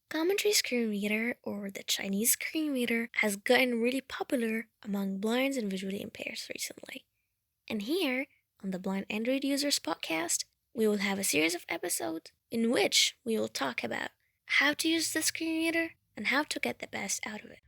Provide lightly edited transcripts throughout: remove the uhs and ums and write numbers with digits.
Commentary screen reader, or the Chinese screen reader, has gotten really popular among blinds and visually impaired recently. And here, on the Blind Android Users podcast, we will have a series of episodes in which we will talk about how to use the screen reader and how to get the best out of it.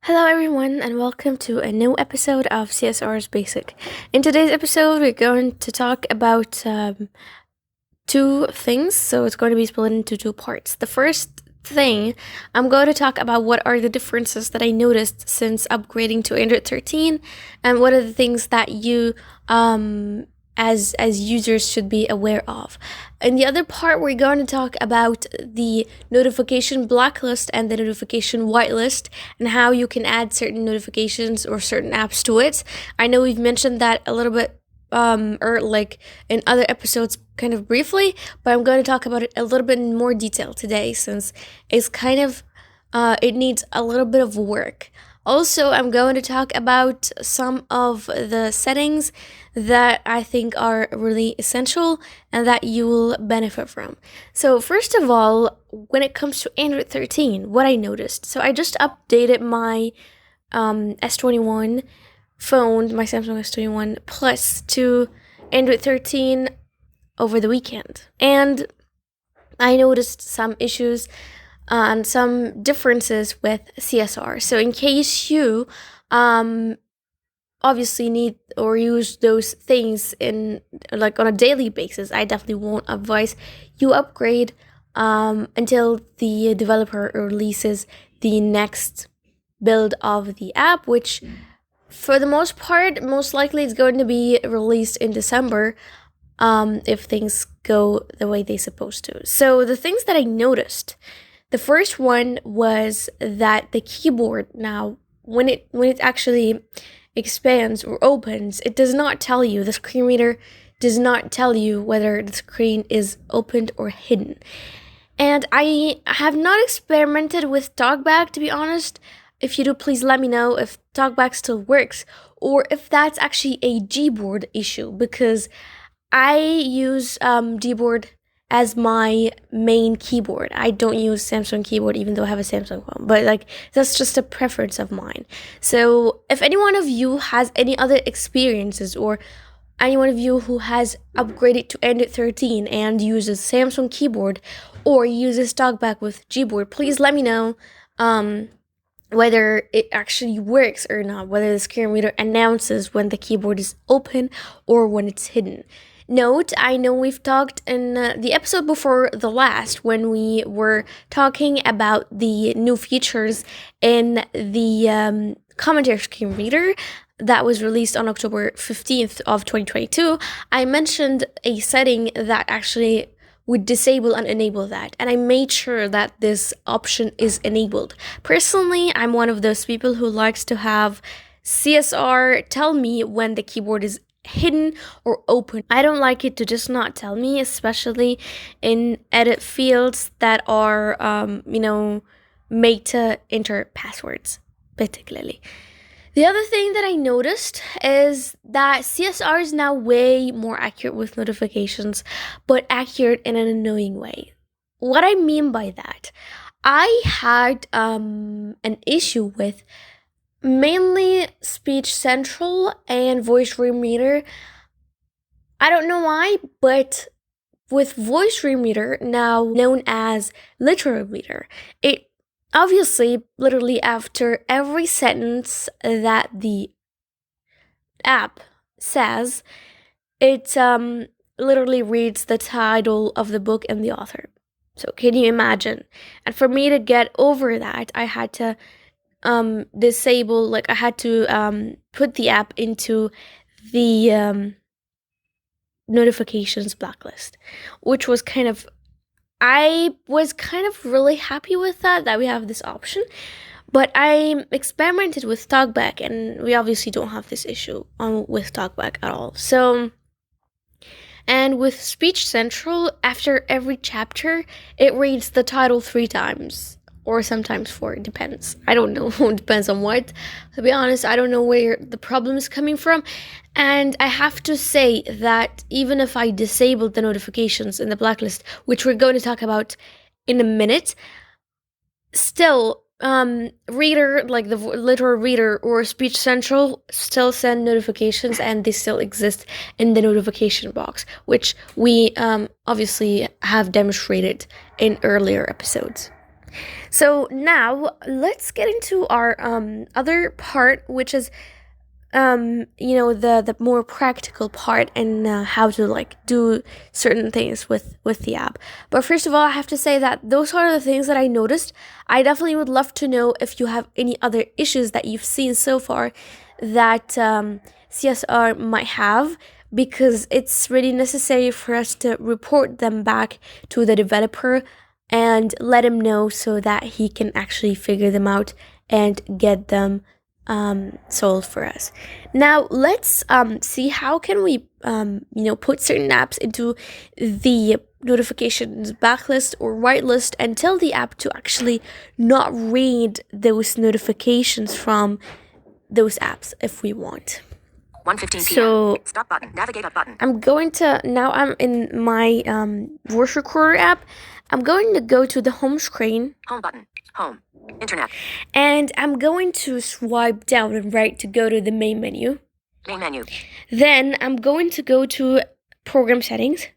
Hello, everyone, and welcome to a new episode of CSR's Basic. In today's episode, we're going to talk about two things, so it's going to be split into two parts. The first thing, I'm going to talk about what are the differences that I noticed since upgrading to Android 13, and what are the things that you as users should be aware of. In the other part, we're going to talk about the notification blacklist and the notification whitelist and how you can add certain notifications or certain apps to it. I know we've mentioned that a little bit or like in other episodes kind of briefly, but I'm going to talk about it a little bit in more detail today since it's kind of it needs a little bit of work. Also, I'm going to talk about some of the settings that I think are really essential and that you will benefit from. So, first of all, when it comes to Android 13, what I noticed. So, I just updated my S21 phone, my Samsung S21 Plus, to Android 13 over the weekend. And I noticed some issues and some differences with CSR. So in case you obviously need or use those things in like on a daily basis, I definitely won't advise you upgrade until the developer releases the next build of the app, which for the most part, most likely it's going to be released in December if things go the way they're supposed to. So the things that I noticed, the first one was that the keyboard now, when it actually expands or opens, it does not tell you, the screen reader does not tell you whether the screen is opened or hidden. And I have not experimented with TalkBack, to be honest. If you do, please let me know if TalkBack still works or if that's actually a Gboard issue, because I use Gboard as my main keyboard. I don't use Samsung keyboard even though I have a Samsung phone, but like that's just a preference of mine. So if any one of you has any other experiences or any one of you who has upgraded to Android 13 and uses Samsung keyboard or uses TalkBack with Gboard, please let me know whether it actually works or not, whether the screen reader announces when the keyboard is open or when it's hidden. Note, I know we've talked in the episode before the last when we were talking about the new features in the commentary screen reader that was released on October 15th of 2022. I mentioned a setting that actually would disable and enable that, and I made sure that this option is enabled. Personally, I'm one of those people who likes to have CSR tell me when the keyboard is hidden or open. I don't like it to just not tell me, especially in edit fields that are, made to enter passwords, particularly. The other thing that I noticed is that CSR is now way more accurate with notifications, but accurate in an annoying way. What I mean by that, I had an issue with mainly Speech Central and Voice Room Reader. I don't know why, but with Voice Room Reader, now known as Literal Reader, it obviously, literally after every sentence that the app says, it literally reads the title of the book and the author. So can you imagine? And for me to get over that, I had to disable, like I had to put the app into the notifications blacklist, which was kind of I was kind of really happy with that we have this option. But I experimented with talkback, and we obviously don't have this issue with talkback at all. So, and with Speech Central, after every chapter, it reads the title 3 times, or sometimes 4. It depends. I don't know. It depends on what. To be honest, I don't know where the problem is coming from. And I have to say that even if I disabled the notifications in the blacklist, which we're going to talk about in a minute, still reader, like the literal reader or Speech Central, still send notifications, and they still exist in the notification box, which we obviously have demonstrated in earlier episodes. So now let's get into our other part, which is the more practical part, and how to like do certain things with the app. But first of all, I have to say that those are the things that I noticed. I definitely would love to know if you have any other issues that you've seen so far that CSR might have, because it's really necessary for us to report them back to the developer and let him know so that he can actually figure them out and get them solved for us. Now let's see how can we put certain apps into the notifications backlist or whitelist, and tell the app to actually not read those notifications from those apps if we want. 1:15 p.m. So Stop button. Navigate up button. I'm in my voice recorder app. I'm going to go to the home screen. Home button. Home. Internet. And I'm going to swipe down and right to go to the main menu. Main menu. Then I'm going to go to program settings.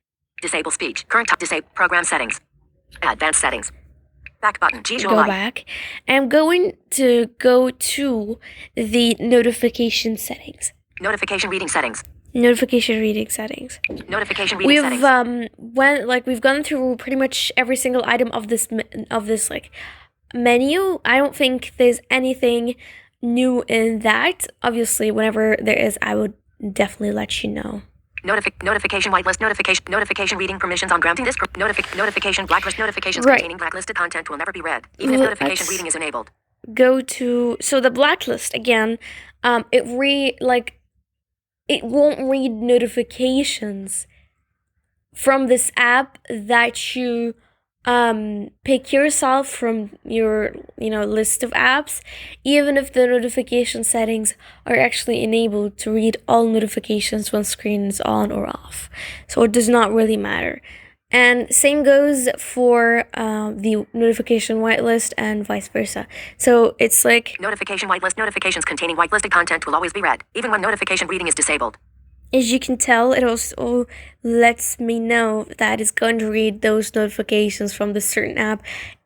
Disable speech. Current disable program settings. Advanced settings. Back button. Go back. I'm going to go to the notification settings. Notification reading settings. Notification reading settings. Notification reading settings. We've gone through pretty much every single item of this like menu. I don't think there's anything new in that. Obviously, whenever there is, I would definitely let you know. Notification whitelist. Notification reading permissions on granting this. Notification blacklist. Notifications containing blacklisted content will never be read, even if notification reading is enabled. Go to the blacklist again. It won't read notifications from this app that you pick yourself from your list of apps, even if the notification settings are actually enabled to read all notifications when screen is on or off. So it does not really matter. And same goes for the notification whitelist and vice versa. So it's like notification whitelist. Notifications containing whitelisted content will always be read, even when notification reading is disabled. As you can tell, it also lets me know that it's going to read those notifications from the certain app,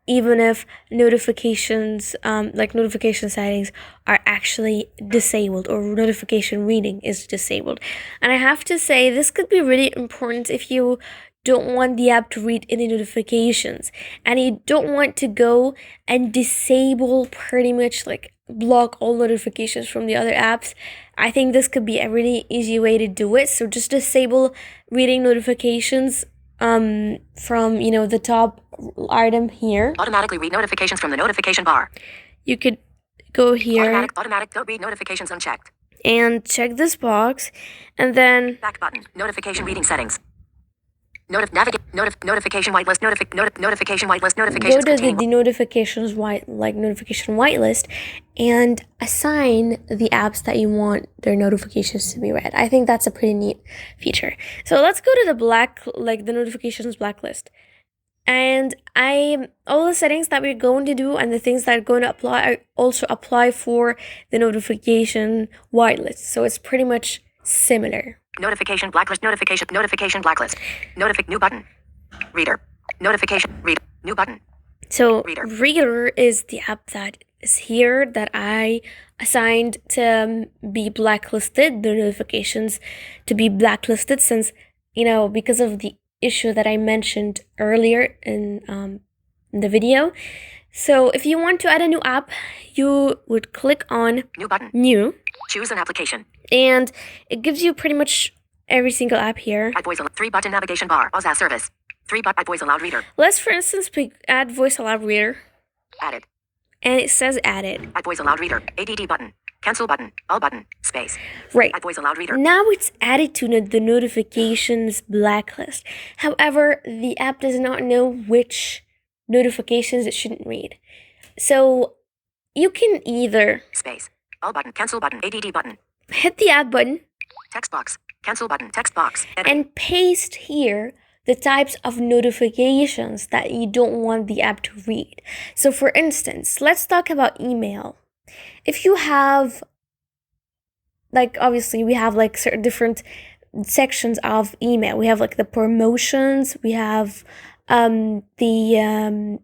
even if notifications, notification settings are actually disabled, or notification reading is disabled. And I have to say, this could be really important if you don't want the app to read any notifications, and you don't want to go and disable, pretty much like block all notifications from the other apps. I think this could be a really easy way to do it. So just disable reading notifications from the top item here. Automatically read notifications from the notification bar. You could go here. Automatic don't read notifications unchecked. And check this box, and then back button. Notification reading settings. Notification whitelist. Notification whitelist. Notifications. Go to the notifications notification whitelist, and assign the apps that you want their notifications to be read. I think that's a pretty neat feature. So let's go to the notifications blacklist. And all the settings that we're going to do and the things that are going to apply also apply for the notification whitelist. So it's pretty much similar. Notification blacklist. Notification blacklist. New button. Reader. Notification. Read. New button. So Reader is the app that is here that I assigned to be blacklisted, the notifications to be blacklisted, since because of the issue that I mentioned earlier in the video. So if you want to add a new app, you would click on New button. New. Choose an application. And it gives you pretty much every single app here. Add voice 3-button navigation bar. Pause as service. Add voice allowed reader. Let's, for instance, pick add voice allowed reader. Added. And it says added. Add voice allowed reader. ADD button. Cancel button. All button. Space. Right. Add voice allowed reader. Now it's added to the notifications blacklist. However, the app does not know which notifications it shouldn't read. So you can either Space. All button. Cancel button. ADD button. hit the add button. Text box. Cancel button. Text box. And paste here the types of notifications that you don't want the app to read. So for instance, let's talk about email. If you have, like, obviously we have like certain different sections of email. We have like the promotions, we have the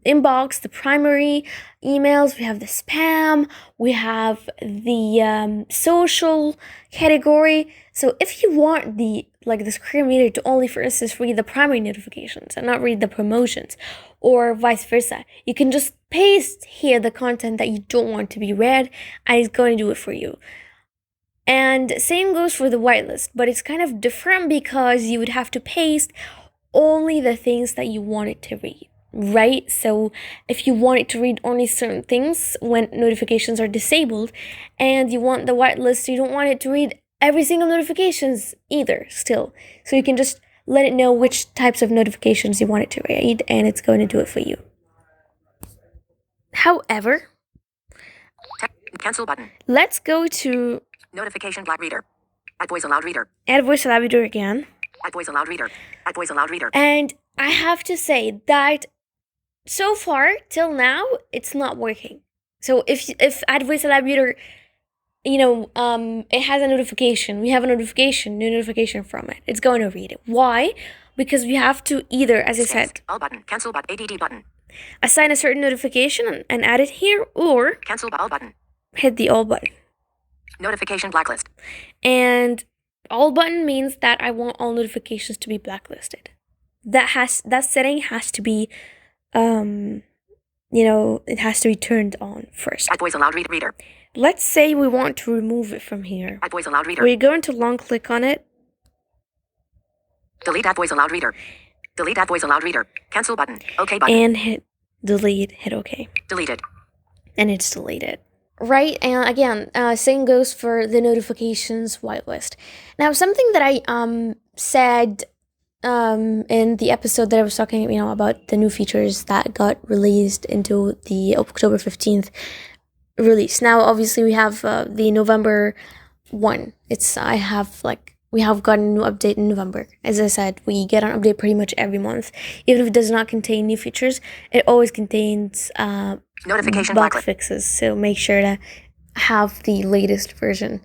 inbox, the primary emails, we have the spam, we have the social category. So if you want the screen reader to only, for instance, read the primary notifications and not read the promotions, or vice versa, you can just paste here the content that you don't want to be read, and it's going to do it for you. And same goes for the whitelist, but it's kind of different because you would have to paste only the things that you want it to read, right? So if you want it to read only certain things when notifications are disabled, and you want the whitelist, you don't want it to read every single notifications either still. So you can just let it know which types of notifications you want it to read, and it's going to do it for you. However, cancel button. Let's go to notification black reader. Add voice allowed reader. Add voice allowed reader again. Add voice allowed reader. Add voice allowed reader. And I have to say that so far till now it's not working. So if add voice allowed reader, it has a notification. We have a notification, new notification from it. It's going to read it. Why? Because we have to either, as I said, all button, cancel button, ADD button, assign a certain notification and add it here, or cancel all button, hit the all button. Notification blacklist. And all button means that I want all notifications to be blacklisted. That setting has to be, it has to be turned on first. Add voice allowed reader. Let's say we want to remove it from here. Add voice allowed reader. We're going to long click on it. Delete add voice allowed reader. Delete add voice allowed reader. Cancel button. OK button. And hit delete. Hit OK. Deleted. And it's deleted. Right, and again, same goes for the notifications whitelist. Now, something that I said in the episode that I was talking, about the new features that got released into the October 15th release. Now, obviously, we have the November one. We have gotten a new update in November. As I said, we get an update pretty much every month. Even if it does not contain new features, it always contains notification bug fixes. So make sure to have the latest version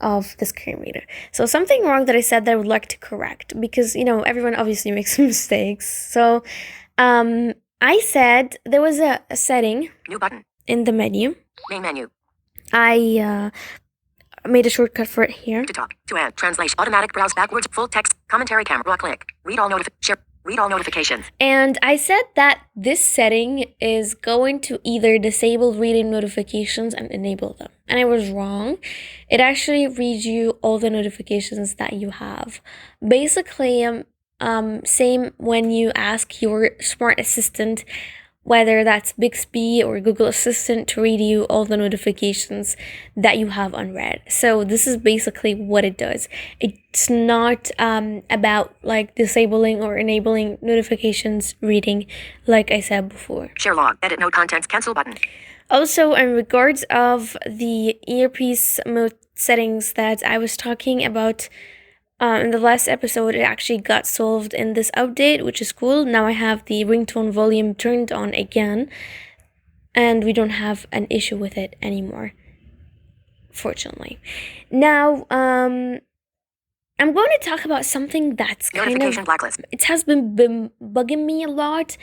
of the screen reader. So something wrong that I said that I would like to correct, because everyone obviously makes mistakes. So I said there was a setting, new button, in the menu. Main menu. I made a shortcut for it here. To talk, to add, translation, automatic browse backwards, full text, commentary camera, click, read all notifications. And I said that this setting is going to either disable reading notifications and enable them. And I was wrong. It actually reads you all the notifications that you have. Basically, same when you ask your smart assistant, whether that's Bixby or Google Assistant, to read you all the notifications that you have unread. So this is basically what it does. It's not about disabling or enabling notifications reading, like I said before. Share log, edit note contents, cancel button. Also, in regards of the earpiece mode settings that I was talking about in the last episode, it actually got solved in this update, which is cool. Now I have the ringtone volume turned on again, and we don't have an issue with it anymore, fortunately. Now, I'm going to talk about something that's notification blacklist. It has been bugging me a lot.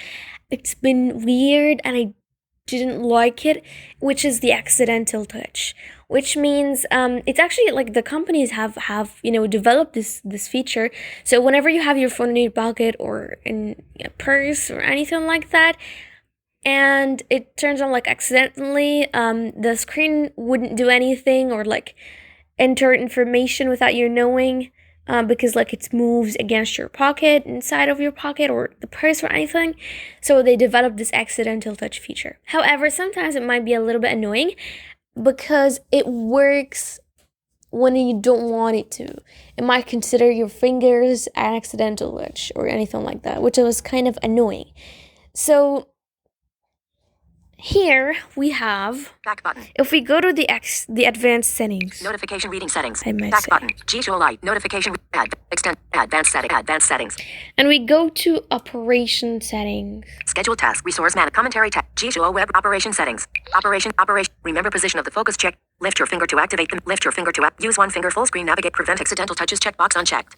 It's been weird, and I didn't like it, which is the accidental touch, which means it's actually the companies have developed this feature. So whenever you have your phone in your pocket or in a purse or anything like that, and it turns on accidentally, the screen wouldn't do anything or enter information without you knowing. because like it moves against your pocket, inside of your pocket, or the purse or anything. So they developed this accidental touch feature. However, sometimes it might be a little bit annoying because it works when you don't want it to. It might consider your fingers an accidental touch or anything like that, which was kind of annoying. So here we have, back button. if we go to the advanced settings, Notification reading settings. I might Back say. button. Visual light. Notification. Add. Extend. Advanced setting. Advanced settings. And we go to operation settings. Schedule task. Resource man. Commentary tab. Visual web operation settings. Operation. Remember position of the focus check. Lift your finger to activate them. Lift your finger to use one finger full screen. Navigate. Prevent accidental touches. Checkbox unchecked.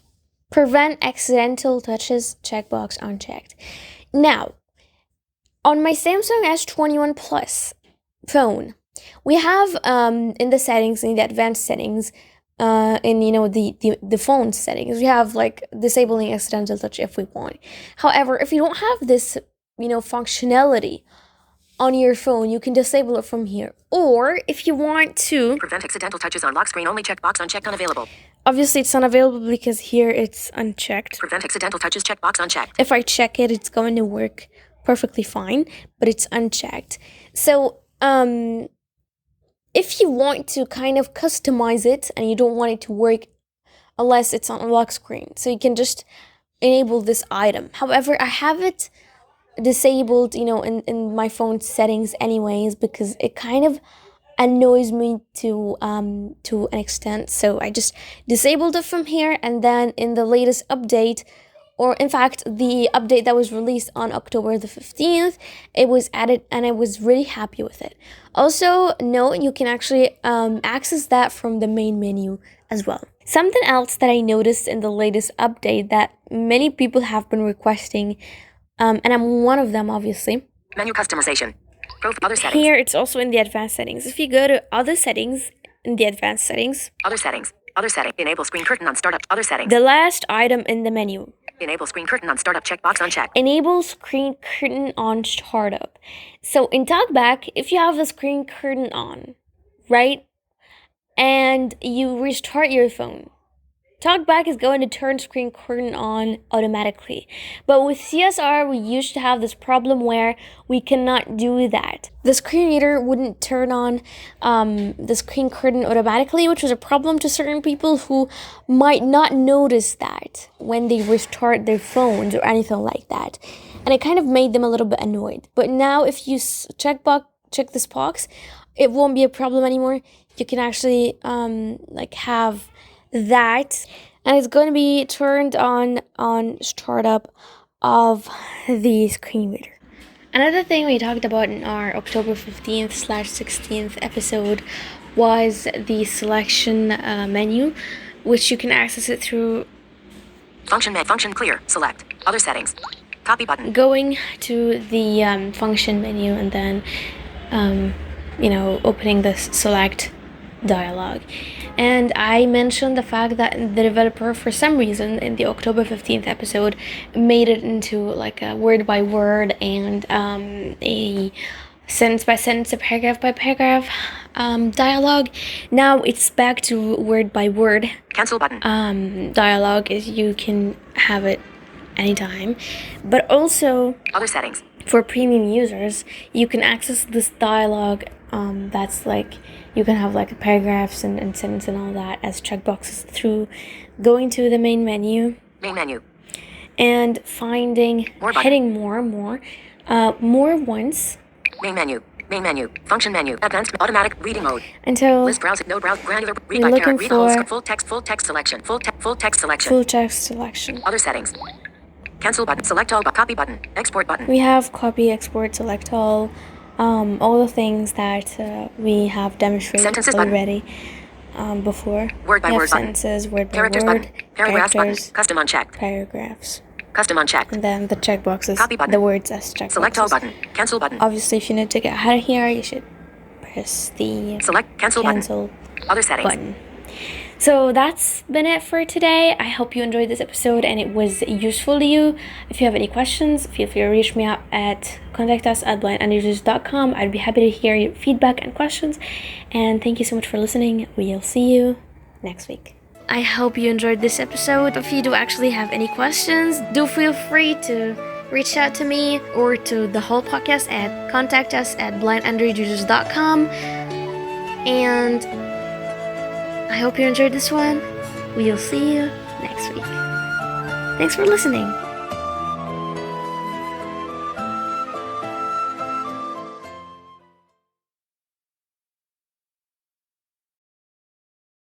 Prevent accidental touches, checkbox unchecked. Now, on my Samsung S21 Plus phone, we have in the settings, in the advanced settings, in the phone settings, we have like disabling accidental touch if we want. However, if you don't have this functionality on your phone, you can disable it from here. Or if you want to prevent accidental touches on lock screen only, checkbox unchecked, unavailable. Obviously it's unavailable because here it's unchecked. Prevent accidental touches, checkbox unchecked. If I check it, it's going to work perfectly fine, but it's unchecked. So if you want to kind of customize it and you don't want it to work unless it's on a lock screen, so you can just enable this item. However, I have it disabled in my phone settings anyways, because it kind of annoys me to an extent. So I just disabled it from here, and then in the latest update, or in fact the update that was released on October the 15th, it was added and I was really happy with it. Also note, you can actually access that from the main menu as well. Something else that I noticed in the latest update that many people have been requesting, and I'm one of them obviously. Menu customization. Other settings. Here it's also in the advanced settings. If you go to other settings, in the advanced settings. Other settings. Other setting. Enable screen curtain on startup. Other settings. The last item in the menu. Enable screen curtain on startup, checkbox unchecked. Enable screen curtain on startup. So in TalkBack, if you have the screen curtain on, right, and you restart your phone, TalkBack is going to turn screen curtain on automatically. But with CSR, we used to have this problem where we cannot do that. The screen reader wouldn't turn on the screen curtain automatically, which was a problem to certain people who might not notice that when they restart their phones or anything like that. And it kind of made them a little bit annoyed. But now if you check this box, it won't be a problem anymore. You can actually have that, and it's going to be turned on startup of the screen reader. Another thing we talked about in our October 15th/16th episode was the selection menu, which you can access it through function clear, select other settings, copy button. Going to the function menu and then opening this select dialog. And I mentioned the fact that the developer, for some reason, in the October 15th episode, made it into like a word by word and a sentence by sentence, a paragraph by paragraph dialogue. Now it's back to word by word. Cancel button. Dialogue is you can have it anytime, but also other settings. For premium users, you can access this dialogue. That's like you can have like paragraphs and sentences and all that as checkboxes through going to the main menu. Main menu. And finding hitting more once. Main menu. Function menu. Advanced automatic reading mode. Until list browse no browse granular read by parent read whole full text selection. Full text selection. Other settings. Cancel button. Select all. Copy button. Export button. We have copy, export, select all the things that we have demonstrated sentences already before. Word by word sentences, button. word by Characters word, button. Paragraphs button. Custom unchecked. Paragraphs. Custom unchecked. And then the checkboxes. Copy button. The words as checkboxes. Select all button. Cancel button. Obviously, if you need to get out of here, you should press the select cancel button. Other settings. Button. So that's been it for today. I hope you enjoyed this episode and it was useful to you. If you have any questions, feel free to reach me out at contactus@blindandusers.com. I'd be happy to hear your feedback and questions. And thank you so much for listening. We'll see you next week. I hope you enjoyed this episode. If you do actually have any questions, do feel free to reach out to me or to the whole podcast at contact us at blindandroidusers.com. And I hope you enjoyed this one. We'll see you next week. Thanks for listening.